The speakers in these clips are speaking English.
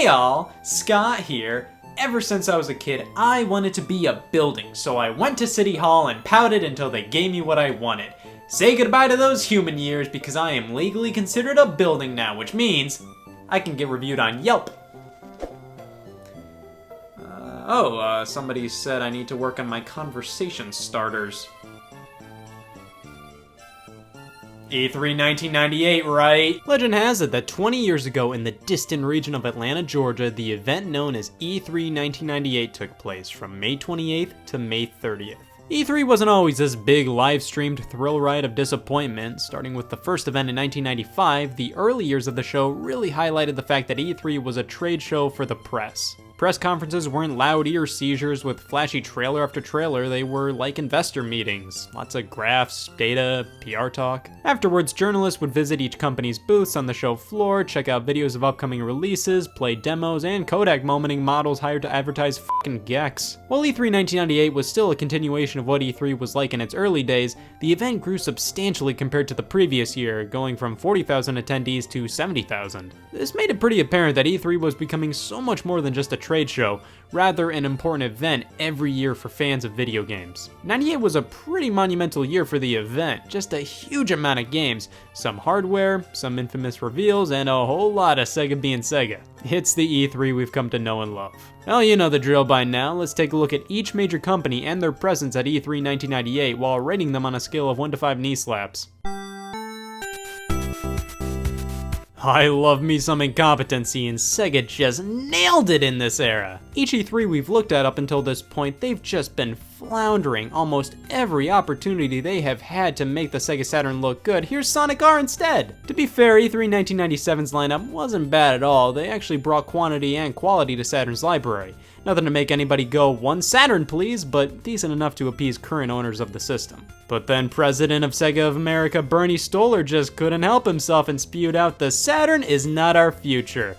Hey all, Scott here. Ever since I was a kid, I wanted to be a building, so I went to City Hall and pouted until they gave me what I wanted. Say goodbye to those human years because I am legally considered a building now, which means I can get reviewed on Yelp. Somebody said I need to work on my conversation starters. E3 1998, right? Legend has it that 20 years ago in the distant region of Atlanta, Georgia, the event known as E3 1998 took place from May 28th to May 30th. E3 wasn't always this big live-streamed thrill ride of disappointment. Starting with the first event in 1995, the early years of the show really highlighted the fact that E3 was a trade show for the press. Press conferences weren't loud ear seizures with flashy trailer after trailer, they were like investor meetings. Lots of graphs, data, PR talk. Afterwards, journalists would visit each company's booths on the show floor, check out videos of upcoming releases, play demos, and Kodak momenting models hired to advertise fucking Gex. While E3 1998 was still a continuation of what E3 was like in its early days, the event grew substantially compared to the previous year, going from 40,000 attendees to 70,000. This made it pretty apparent that E3 was becoming so much more than just a trade show, rather an important event every year for fans of video games. 98 was a pretty monumental year for the event, just a huge amount of games, some hardware, some infamous reveals, and a whole lot of Sega being Sega. It's the E3 we've come to know and love. Well, you know the drill by now. Let's take a look at each major company and their presence at E3 1998 while rating them on a scale of 1 to 5 knee slaps. I love me some incompetency, and Sega just nailed it in this era. Each E3 we've looked at up until this point, they've just been floundering. Almost every opportunity they have had to make the Sega Saturn look good, here's Sonic R instead. To be fair, E3 1997's lineup wasn't bad at all. They actually brought quantity and quality to Saturn's library. Nothing to make anybody go, "One Saturn please," but decent enough to appease current owners of the system. But then President of Sega of America Bernie Stoller just couldn't help himself and spewed out, "The Saturn is not our future."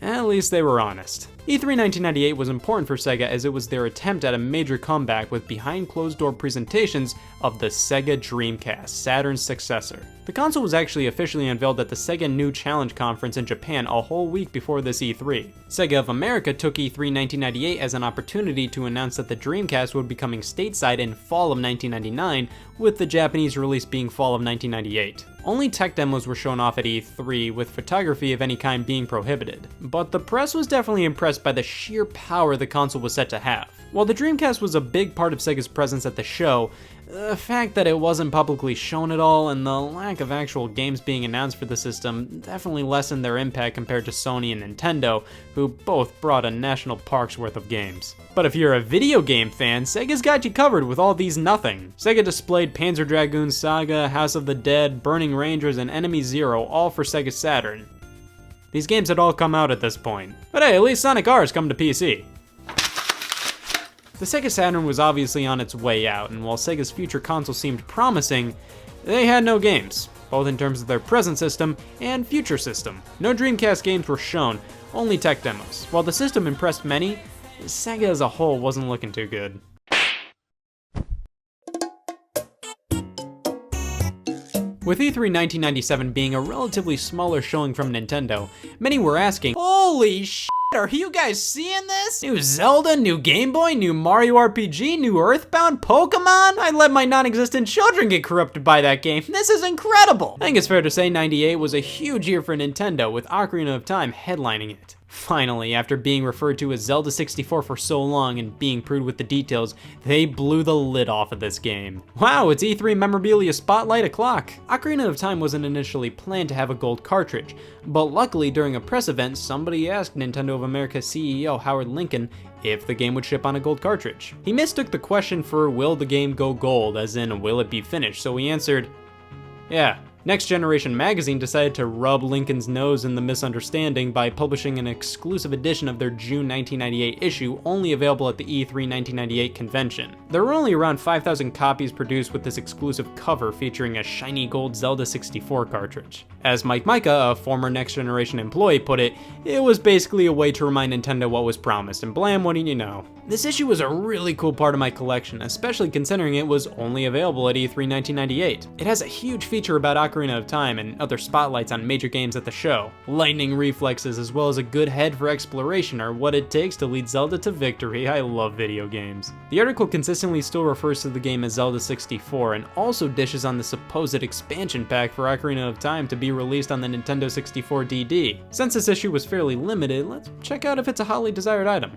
At least they were honest. E3 1998 was important for Sega as it was their attempt at a major comeback with behind closed door presentations of the Sega Dreamcast, Saturn's successor. The console was actually officially unveiled at the Sega New Challenge Conference in Japan a whole week before this E3. Sega of America took E3 1998 as an opportunity to announce that the Dreamcast would be coming stateside in fall of 1999, with the Japanese release being fall of 1998. Only tech demos were shown off at E3, with photography of any kind being prohibited. But the press was definitely impressed by the sheer power the console was set to have. While the Dreamcast was a big part of Sega's presence at the show, the fact that it wasn't publicly shown at all and the lack of actual games being announced for the system definitely lessened their impact compared to Sony and Nintendo, who both brought a national park's worth of games. But if you're a video game fan, Sega's got you covered with all these nothing. Sega displayed Panzer Dragoon Saga, House of the Dead, Burning Rangers, and Enemy Zero, all for Sega Saturn. These games had all come out at this point. But hey, at least Sonic R has come to PC. The Sega Saturn was obviously on its way out, and while Sega's future console seemed promising, they had no games, both in terms of their present system and future system. No Dreamcast games were shown, only tech demos. While the system impressed many, Sega as a whole wasn't looking too good. With E3 1997 being a relatively smaller showing from Nintendo, many were asking, "Holy shit, are you guys seeing this? New Zelda, new Game Boy, new Mario RPG, new Earthbound, Pokemon? I let my non-existent children get corrupted by that game. This is incredible!" I think it's fair to say 98 was a huge year for Nintendo, with Ocarina of Time headlining it. Finally, after being referred to as Zelda 64 for so long and being prude with the details, they blew the lid off of this game. Wow, it's E3 memorabilia spotlight o'clock. Ocarina of Time wasn't initially planned to have a gold cartridge, but luckily during a press event, somebody asked Nintendo of America CEO Howard Lincoln if the game would ship on a gold cartridge. He mistook the question for will the game go gold, as in will it be finished, so he answered, yeah. Next Generation magazine decided to rub Lincoln's nose in the misunderstanding by publishing an exclusive edition of their June 1998 issue, only available at the E3 1998 convention. There were only around 5,000 copies produced with this exclusive cover featuring a shiny gold Zelda 64 cartridge. As Mike Micah, a former Next Generation employee, put it, it was basically a way to remind Nintendo what was promised, and blam, what do you know. This issue was a really cool part of my collection, especially considering it was only available at E3 1998. It has a huge feature about Ocarina of Time and other spotlights on major games at the show. Lightning reflexes as well as a good head for exploration are what it takes to lead Zelda to victory. I love video games. The article consistently still refers to the game as Zelda 64 and also dishes on the supposed expansion pack for Ocarina of Time to be released on the Nintendo 64 DD. Since this issue was fairly limited, let's check out if it's a hotly desired item.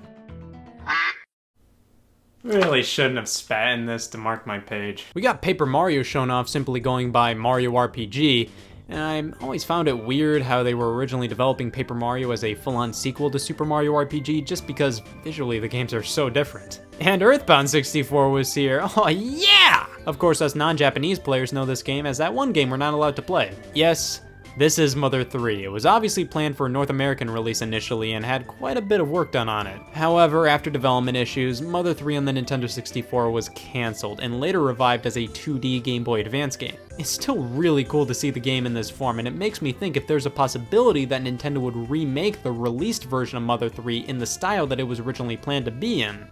Really shouldn't have spat in this to mark my page. We got Paper Mario shown off simply going by Mario RPG, and I always found it weird how they were originally developing Paper Mario as a full-on sequel to Super Mario RPG just because visually the games are so different. And Earthbound 64 was here. Oh yeah! Of course, us non-Japanese players know this game as that one game we're not allowed to play. Yes, this is Mother 3. It was obviously planned for a North American release initially and had quite a bit of work done on it. However, after development issues, Mother 3 on the Nintendo 64 was cancelled and later revived as a 2D Game Boy Advance game. It's still really cool to see the game in this form, and it makes me think if there's a possibility that Nintendo would remake the released version of Mother 3 in the style that it was originally planned to be in.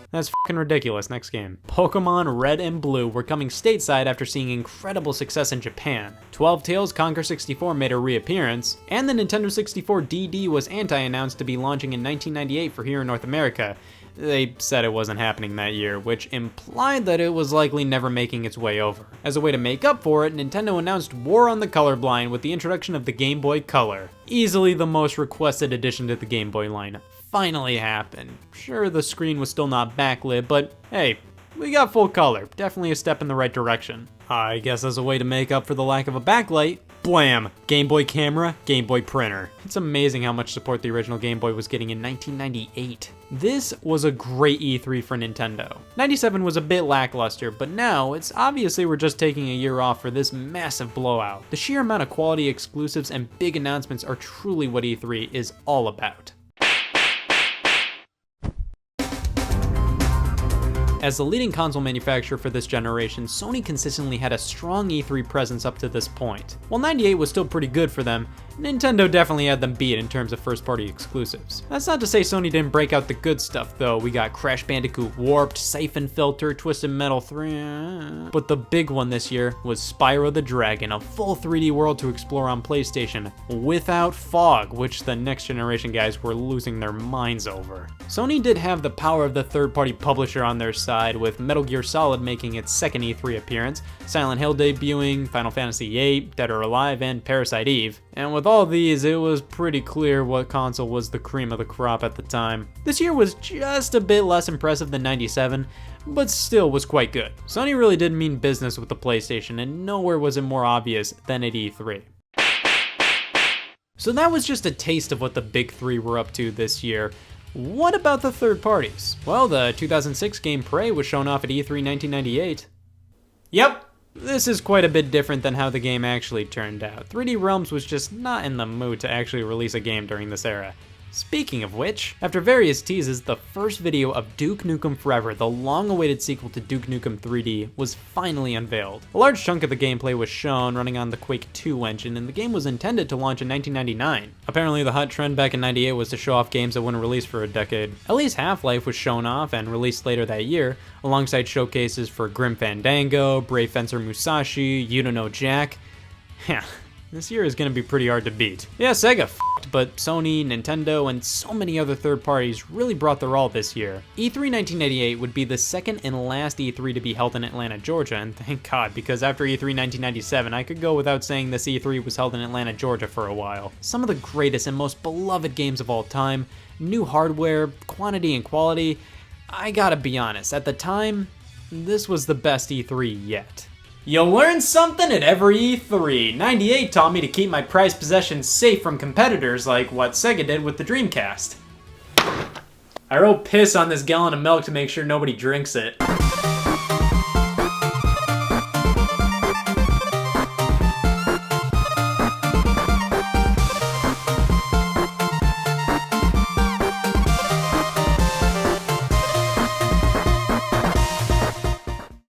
That's fucking ridiculous. Next game. Pokemon Red and Blue were coming stateside after seeing incredible success in Japan. 12 Tales Conquer 64 made a reappearance, and the Nintendo 64 DD was anti-announced to be launching in 1998 for here in North America. They said it wasn't happening that year, which implied that it was likely never making its way over. As a way to make up for it, Nintendo announced war on the colorblind with the introduction of the Game Boy Color. Easily the most requested addition to the Game Boy line. Finally happened. Sure, the screen was still not backlit, but hey, we got full color. Definitely a step in the right direction. I guess as a way to make up for the lack of a backlight, blam! Game Boy camera, Game Boy printer. It's amazing how much support the original Game Boy was getting in 1998. This was a great E3 for Nintendo. 97 was a bit lackluster, but now it's obviously we're just taking a year off for this massive blowout. The sheer amount of quality exclusives and big announcements are truly what E3 is all about. As the leading console manufacturer for this generation, Sony consistently had a strong E3 presence up to this point. While 98 was still pretty good for them, Nintendo definitely had them beat in terms of first-party exclusives. That's not to say Sony didn't break out the good stuff though. We got Crash Bandicoot Warped, Siphon Filter, Twisted Metal 3... But the big one this year was Spyro the Dragon, a full 3D world to explore on PlayStation, without fog, which the next generation guys were losing their minds over. Sony did have the power of the third-party publisher on their side, with Metal Gear Solid making its second E3 appearance, Silent Hill debuting, Final Fantasy VIII, Dead or Alive, and Parasite Eve. And with all these, it was pretty clear what console was the cream of the crop at the time. This year was just a bit less impressive than 97, but still was quite good. Sony really did mean business with the PlayStation, and nowhere was it more obvious than at E3. So that was just a taste of what the big three were up to this year. What about the third parties? Well, the 2006 game Prey was shown off at E3 1998. Yep, this is quite a bit different than how the game actually turned out. 3D Realms was just not in the mood to actually release a game during this era. Speaking of which, after various teases, the first video of Duke Nukem Forever, the long-awaited sequel to Duke Nukem 3D, was finally unveiled. A large chunk of the gameplay was shown running on the Quake 2 engine, and the game was intended to launch in 1999. Apparently the hot trend back in 98 was to show off games that wouldn't release for a decade. At least Half-Life was shown off and released later that year, alongside showcases for Grim Fandango, Brave Fencer Musashi, You Don't Know Jack. Yeah. This year is gonna be pretty hard to beat. Yeah, Sega f***ed, but Sony, Nintendo, and so many other third parties really brought their all this year. E3 1988 would be the second and last E3 to be held in Atlanta, Georgia, and thank God, because after E3 1997, I could go without saying this E3 was held in Atlanta, Georgia for a while. Some of the greatest and most beloved games of all time, new hardware, quantity and quality. I gotta be honest, at the time, this was the best E3 yet. You'll learn something at every E3. 98 taught me to keep my prized possessions safe from competitors like what Sega did with the Dreamcast. I wrote piss on this gallon of milk to make sure nobody drinks it.